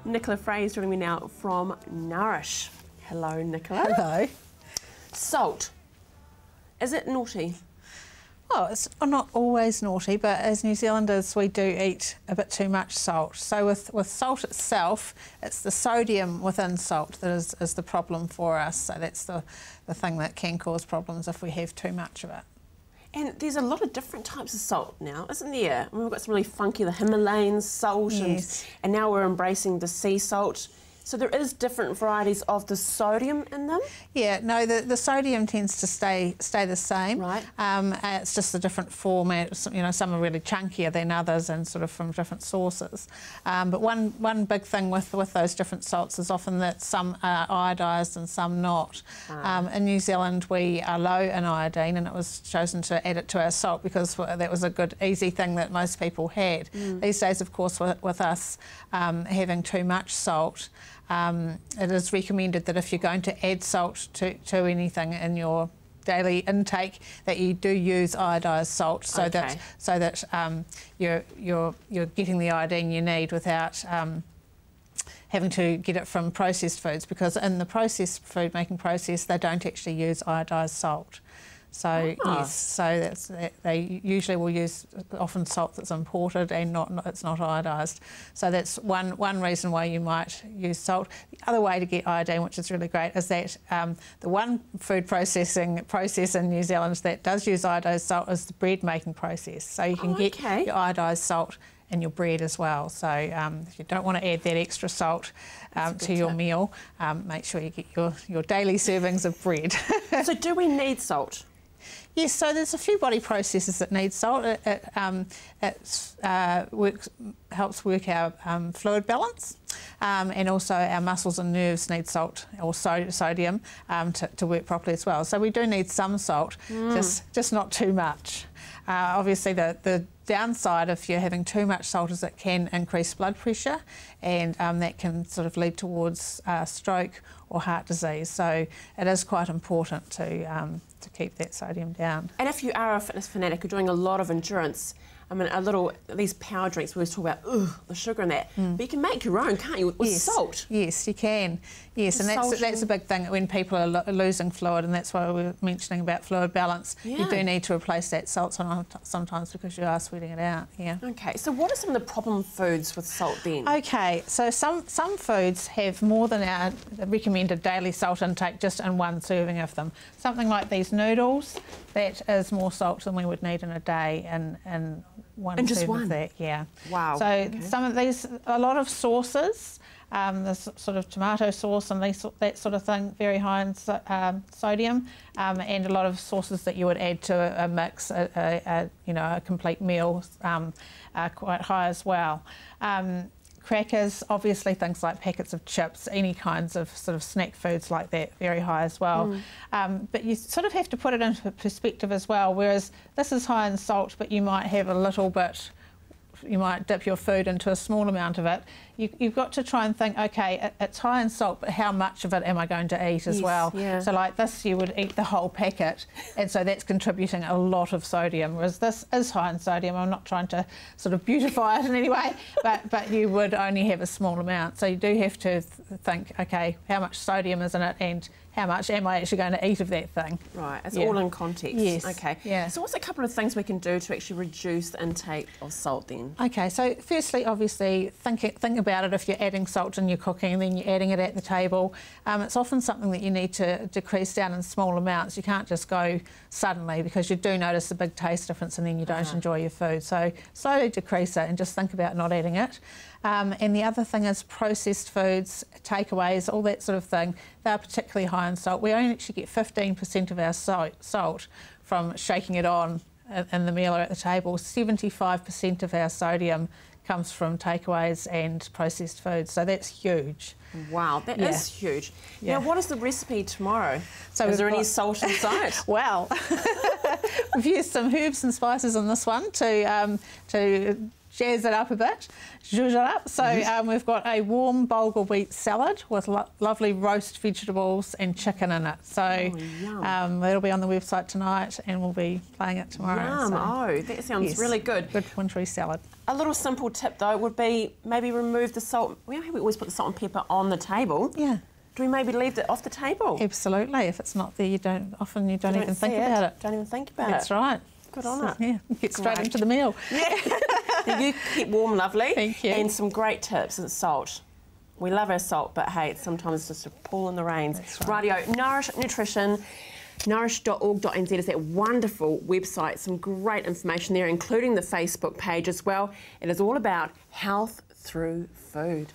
Nicola Frey is joining me now from Nourish. Hello, Nicola. Hello. Salt. Is it naughty? Oh, it's not always naughty, but as New Zealanders, we do eat a bit too much salt. So with salt itself, it's the sodium within salt that is the problem for us. So that's the thing that can cause problems if we have too much of it. And there's a lot of different types of salt now, isn't there? I mean, we've got some really funky, the Himalayan salt, yes. and now we're embracing the sea salt. So there is different varieties of the sodium in them? Yeah, no, the sodium tends to stay the same. Right. It's just a different format. You know, some are really chunkier than others and sort of from different sources. But one big thing with those different salts is often that some are iodised and some not. In New Zealand, we are low in iodine, and it was chosen to add it to our salt because that was a good, easy thing that most people had. These days, of course, with us having too much salt, it is recommended that if you're going to add salt to anything in your daily intake, that you do use iodised salt, so that you're getting the iodine you need without having to get it from processed foods, because in the processed food making process they don't actually use iodised salt. So yes, so they usually will use often salt that's imported and it's not iodised. So that's one reason why you might use salt. The other way to get iodine, which is really great, is that the one food process in New Zealand that does use iodised salt is the bread making process. So you can get your iodised salt in your bread as well. So if you don't want to add that extra salt to your meal, make sure you get your daily servings of bread. So do we need salt? Yes, so there's a few body processes that need salt. It helps work our fluid balance, and also our muscles and nerves need salt or sodium to work properly as well. So we do need some salt, just not too much. Obviously, the downside if you're having too much salt is it can increase blood pressure, and that can sort of lead towards stroke or heart disease. So it is quite important to keep that sodium down. And if you are a fitness fanatic, you're doing a lot of endurance, I mean, these power drinks, we always talk about the sugar and that, but you can make your own, can't you, with salt? Yes, you can. Yes, and that's a big thing when people are losing fluid, and that's why we were mentioning about fluid balance. Yeah. You do need to replace that salt sometimes because you are sweating it out. Yeah. Okay, so what are some of the problem foods with salt then? Okay, so some foods have more than our recommended daily salt intake just in one serving of them. Something like these noodles, that is more salt than we would need in a day in one serving of that. Yeah. Wow. So some of these, a lot of sauces, the sort of tomato sauce and that sort of thing, very high in sodium, and a lot of sauces that you would add to a mix, a complete meal, are quite high as well. Crackers, obviously things like packets of chips, any kinds of sort of snack foods like that, very high as well. But you sort of have to put it into perspective as well, whereas this is high in salt, but you might have a little bit, you might dip your food into a small amount of it. You've got to try and think, okay, it's high in salt, but how much of it am I going to eat as well? Yeah. So like this, you would eat the whole packet, and so that's contributing a lot of sodium, whereas this is high in sodium. I'm not trying to sort of beautify it in any way, but you would only have a small amount. So you do have to think, okay, how much sodium is in it, and how much am I actually going to eat of that thing? Right, it's all in context. Yes. Okay. Yeah. So what's a couple of things we can do to actually reduce the intake of salt then? Okay, so firstly, obviously, think about it if you're adding salt in your cooking and then you're adding it at the table. It's often something that you need to decrease down in small amounts. You can't just go suddenly, because you do notice a big taste difference and then you don't enjoy your food. So slowly decrease it and just think about not adding it. And the other thing is processed foods, takeaways, all that sort of thing. They're particularly high in salt. We only actually get 15% of our salt from shaking it on in the meal or at the table. 75% of our sodium comes from takeaways and processed foods, so that's huge. Wow, that is huge. Yeah. Now, what is the recipe tomorrow? So is there any salt inside? Well, we've used some herbs and spices on this one to jazz it up a bit, zhuzh it up. So we've got a warm bulgur wheat salad with lovely roast vegetables and chicken in it. So it'll be on the website tonight and we'll be playing it tomorrow. Yum. So, oh, that sounds really good. Good wintry salad. A little simple tip though would be maybe remove the salt. We always put the salt and pepper on the table. Yeah. Do we maybe leave it off the table? Absolutely. If it's not there, you don't even think about it. Don't even think about it. That's right. Good on it. Yeah, get straight into the meal. Yeah. You keep warm, lovely. Thank you. And some great tips and salt. We love our salt, but hey, sometimes it's just a pull in the reins. That's right. Rightio, Nourish Nutrition, nourish.org.nz is that wonderful website. Some great information there, including the Facebook page as well. It is all about health through food.